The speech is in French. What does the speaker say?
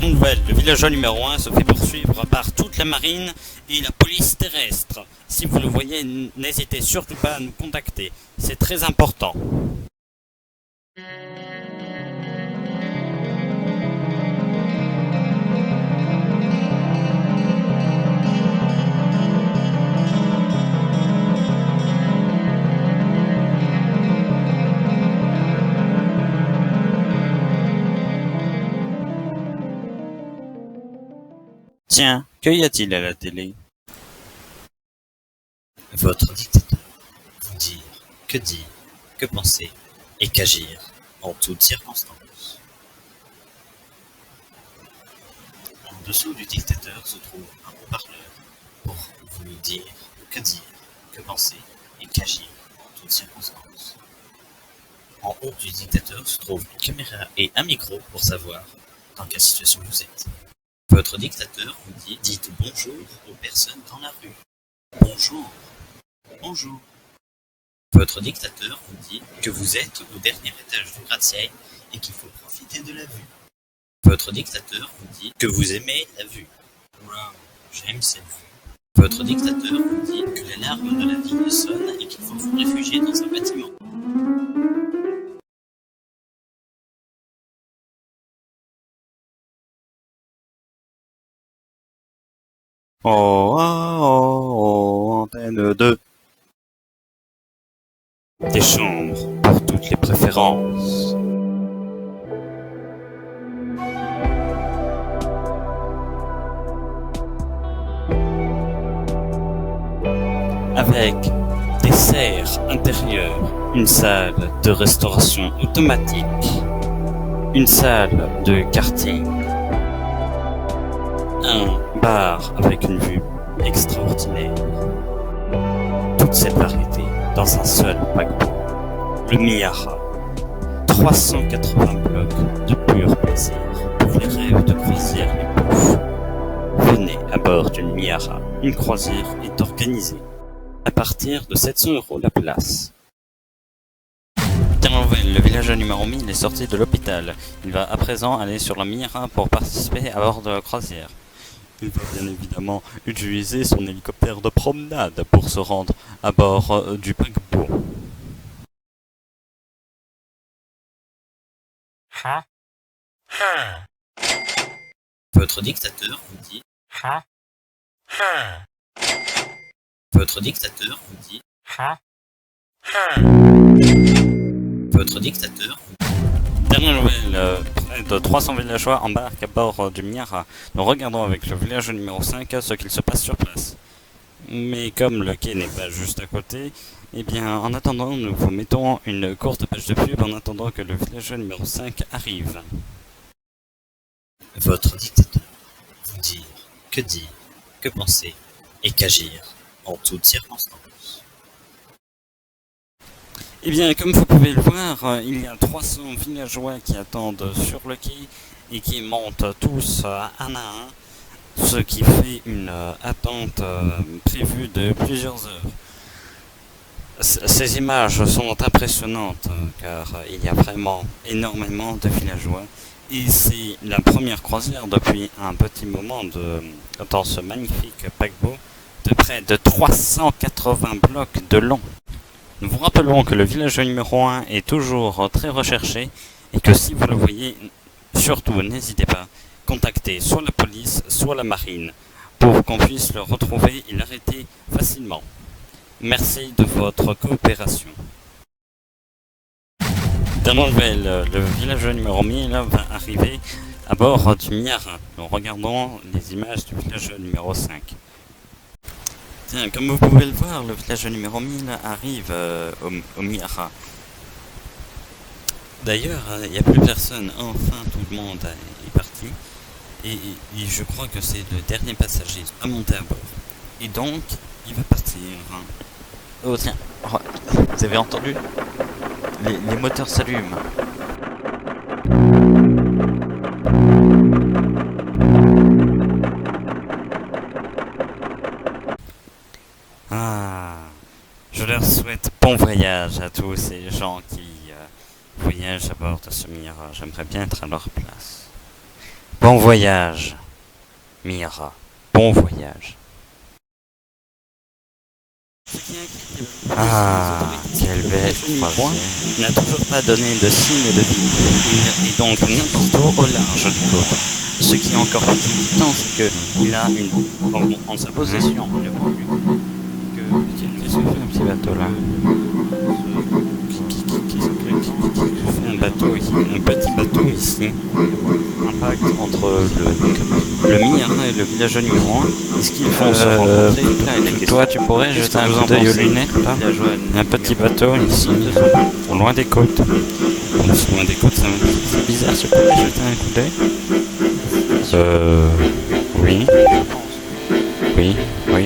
Nouvelle, le villageois numéro 1 se fait poursuivre par toute la marine et la police terrestre. Si vous le voyez, n'hésitez surtout pas à nous contacter, c'est très important. Tiens, que y a-t-il à la télé? Votre dictateur vous dire, que penser et qu'agir en toutes circonstances. En dessous du dictateur se trouve un haut-parleur pour vous dire, que penser et qu'agir en toutes circonstances. En haut du dictateur se trouve une caméra et un micro pour savoir dans quelle situation vous êtes. Votre dictateur vous dit, dites bonjour aux personnes dans la rue. Bonjour. Bonjour. Votre dictateur vous dit que vous êtes au dernier étage du gratte-ciel et qu'il faut profiter de la vue. Votre dictateur vous dit que vous aimez la vue. Wow, j'aime cette vue. Votre dictateur vous dit que l'alarme de la ville sonne et qu'il faut vous réfugier dans un bâtiment. Oh, oh, oh, antenne 2. Des chambres pour toutes les préférences. Avec des serres intérieures, une salle de restauration automatique, une salle de karting, un bar avec une vue extraordinaire. Toute cette variété dans un seul paquebot, le Miyara. 380 blocs de pur plaisir pour les rêves de croisière les plus fous. Venez à bord d'une Miyara. Une croisière est organisée à partir de 700 € la place. Le villageois numéro 1000 est sorti de l'hôpital. Il va à présent aller sur la Miyara pour participer à bord de la croisière. Il va bien évidemment utiliser son hélicoptère de promenade pour se rendre à bord du paquebot. Votre dictateur vous dit, votre dictateur vous dit, votre dictateur vous dit. Dernière nouvelle, près de 300 villageois embarquent à bord du Miyara. Nous regardons avec le villageois numéro 5 ce qu'il se passe sur place. Mais comme le quai n'est pas juste à côté, eh bien en attendant nous vous mettons une courte page de pub en attendant que le villageois numéro 5 arrive. Votre dictateur vous dire, que penser et qu'agir en toutes circonstances. Eh bien, comme vous pouvez le voir, il y a 300 villageois qui attendent sur le quai et qui montent tous un à un, ce qui fait une attente prévue de plusieurs heures. Ces images sont impressionnantes car il y a vraiment énormément de villageois et c'est la première croisière depuis un petit moment dans ce magnifique paquebot de près de 380 blocs de long. Nous vous rappelons que le villageois numéro 1 est toujours très recherché et que si vous le voyez, surtout n'hésitez pas, contactez soit la police, soit la marine pour qu'on puisse le retrouver et l'arrêter facilement. Merci de votre coopération. Dernière nouvelle, le villageois numéro 1000 va arriver à bord du Miyara. Nous regardons les images du villageois numéro 5. Tiens, comme vous pouvez le voir, le villageois numéro 1000 arrive au Miyara. D'ailleurs, il n'y a plus personne, enfin tout le monde est parti. Et je crois que c'est le dernier passager à monter à bord. Et donc, il va partir. Oh tiens, vous avez entendu? Les moteurs s'allument. Ah, je leur souhaite bon voyage à tous ces gens qui voyagent à bord de ce Miyara. J'aimerais bien être à leur place. Bon voyage, Mira. Bon voyage. Ah, quelle belle croisière. N'a toujours pas donné de signe de vie. Il est donc n'importe où au large du côte. Ce qui est encore plus inquiétant, c'est qu'il a en sa possession une brûlure. Qu'est-ce que fait un petit bateau là? Qu'est-ce que fait un bateau ici? Un petit bateau ici. Impact entre le Mira et le village numéro 1. Est-ce qu'ils vont se rencontrer? Toi, tu pourrais jeter un coup d'œil aux lunettes là? Un petit bateau ici, loin des côtes. Loin des côtes, c'est bizarre. Tu pourrais jeter un coup d'œil? Oui. Oui.